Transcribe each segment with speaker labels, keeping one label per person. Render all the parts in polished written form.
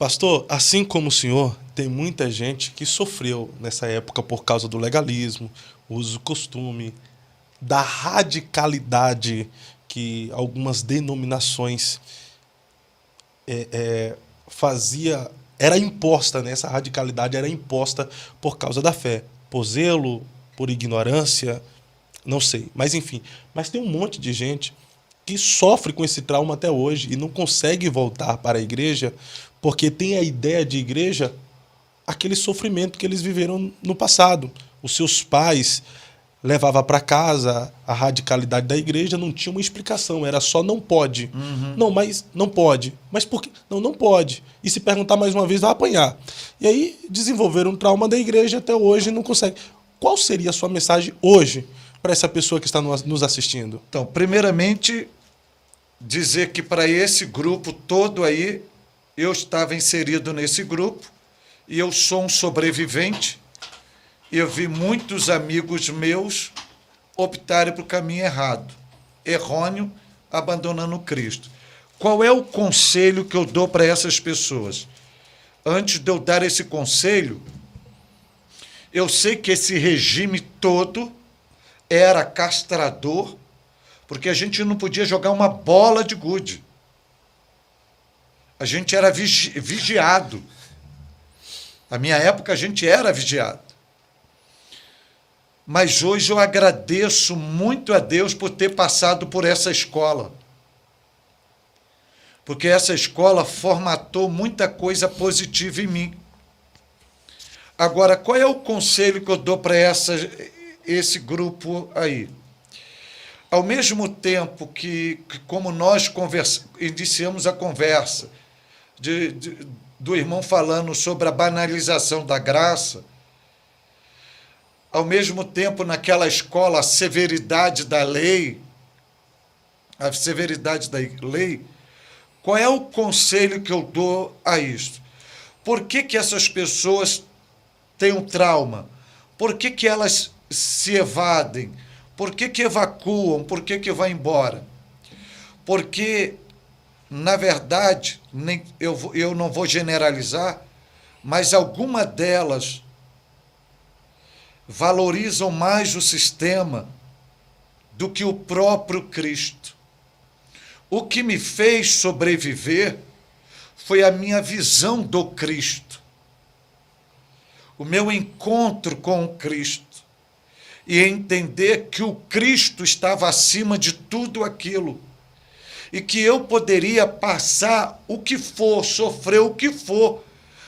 Speaker 1: Pastor, assim como o senhor, tem muita gente que sofreu nessa época por causa do legalismo, uso, costume, da radicalidade que algumas denominações fazia, era imposta, né? Essa radicalidade era imposta por causa da fé, por zelo, por ignorância, não sei. Mas enfim, mas tem um monte de gente que sofre com esse trauma até hoje e não consegue voltar para a igreja porque tem a ideia de igreja aquele sofrimento que eles viveram no passado. Os seus pais levavam para casa a radicalidade da igreja, não tinha uma explicação, era só não pode. Não, mas não pode. Mas por quê? Não, não pode. E se perguntar mais uma vez, vai apanhar. E aí desenvolveram um trauma da igreja até hoje e não consegue. Qual seria a sua mensagem hoje para essa pessoa que está nos assistindo?
Speaker 2: Então, primeiramente, dizer que para esse grupo todo aí, eu estava inserido nesse grupo e eu sou um sobrevivente. Eu vi muitos amigos meus optarem para o caminho errado, errôneo, abandonando Cristo. Qual é o conselho que eu dou para essas pessoas? Antes de eu dar esse conselho, eu sei que esse regime todo era castrador, porque a gente não podia jogar uma bola de gude. A gente era vigiado. Na minha época, a gente era vigiado. Mas hoje eu agradeço muito a Deus por ter passado por essa escola. Porque essa escola formatou muita coisa positiva em mim. Agora, qual é o conselho que eu dou para esse grupo aí? Ao mesmo tempo que como nós iniciamos a conversa do irmão falando sobre a banalização da graça, ao mesmo tempo naquela escola a severidade da lei, qual é o conselho que eu dou a isto? Por que essas pessoas têm um trauma? Por que elas se evadem? Por que evacuam? Por que vão embora? Porque, na verdade, eu não vou generalizar, mas alguma delas valorizam mais o sistema do que o próprio Cristo. O que me fez sobreviver foi a minha visão do Cristo, o meu encontro com o Cristo, e entender que o Cristo estava acima de tudo aquilo, e que eu poderia passar o que for, sofrer o que for,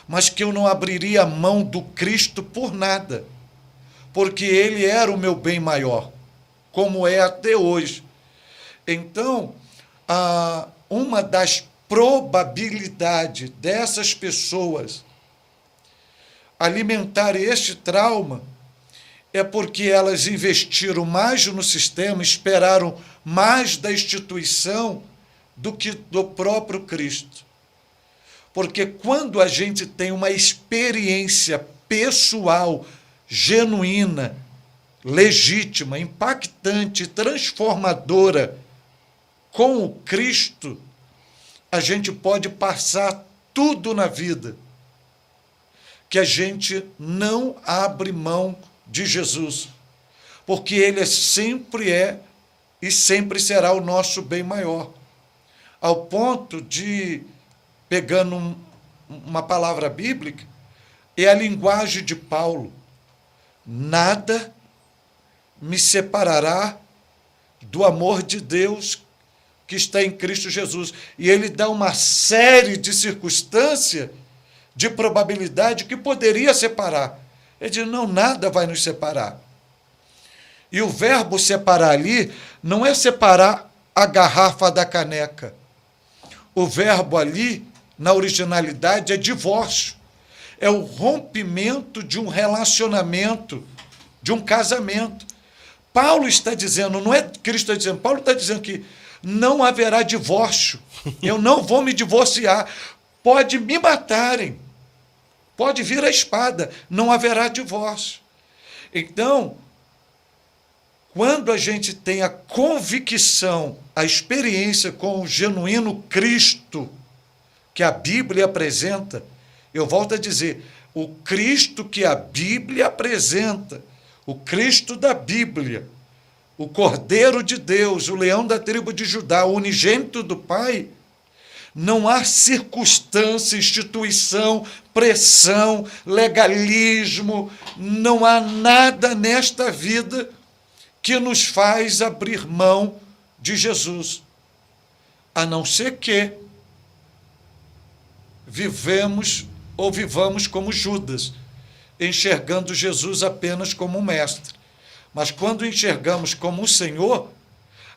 Speaker 2: mas que eu não abriria a mão do Cristo por nada, porque ele era o meu bem maior, como é até hoje. Então, uma das probabilidades dessas pessoas alimentar este trauma é porque elas investiram mais no sistema, esperaram mais da instituição do que do próprio Cristo. Porque quando a gente tem uma experiência pessoal, genuína, legítima, impactante, transformadora com o Cristo, a gente pode passar tudo na vida, que a gente não abre mão de Jesus, porque ele sempre é e sempre será o nosso bem maior, ao ponto de, pegando uma palavra bíblica, é a linguagem de Paulo: nada me separará do amor de Deus que está em Cristo Jesus. E ele dá uma série de circunstâncias, de probabilidade que poderia separar. Ele diz, não, nada vai nos separar. E o verbo separar ali não é separar a garrafa da caneca. O verbo ali, na originalidade, é divórcio. É o rompimento de um relacionamento, de um casamento. Paulo está dizendo, não é Cristo está dizendo, Paulo está dizendo que não haverá divórcio. Eu não vou me divorciar. Pode me matarem. Pode vir a espada. Não haverá divórcio. Então, quando a gente tem a convicção, a experiência com o genuíno Cristo, que a Bíblia apresenta, eu volto a dizer, o Cristo que a Bíblia apresenta, o Cristo da Bíblia, o Cordeiro de Deus, o leão da tribo de Judá, o unigênito do Pai, não há circunstância, instituição, pressão, legalismo, não há nada nesta vida que nos faz abrir mão de Jesus, a não ser que vivamos como Judas, enxergando Jesus apenas como um mestre. Mas quando enxergamos como o Senhor,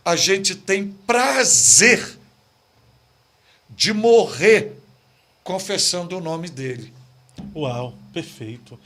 Speaker 2: a gente tem prazer de morrer confessando o nome dele.
Speaker 1: Uau, perfeito.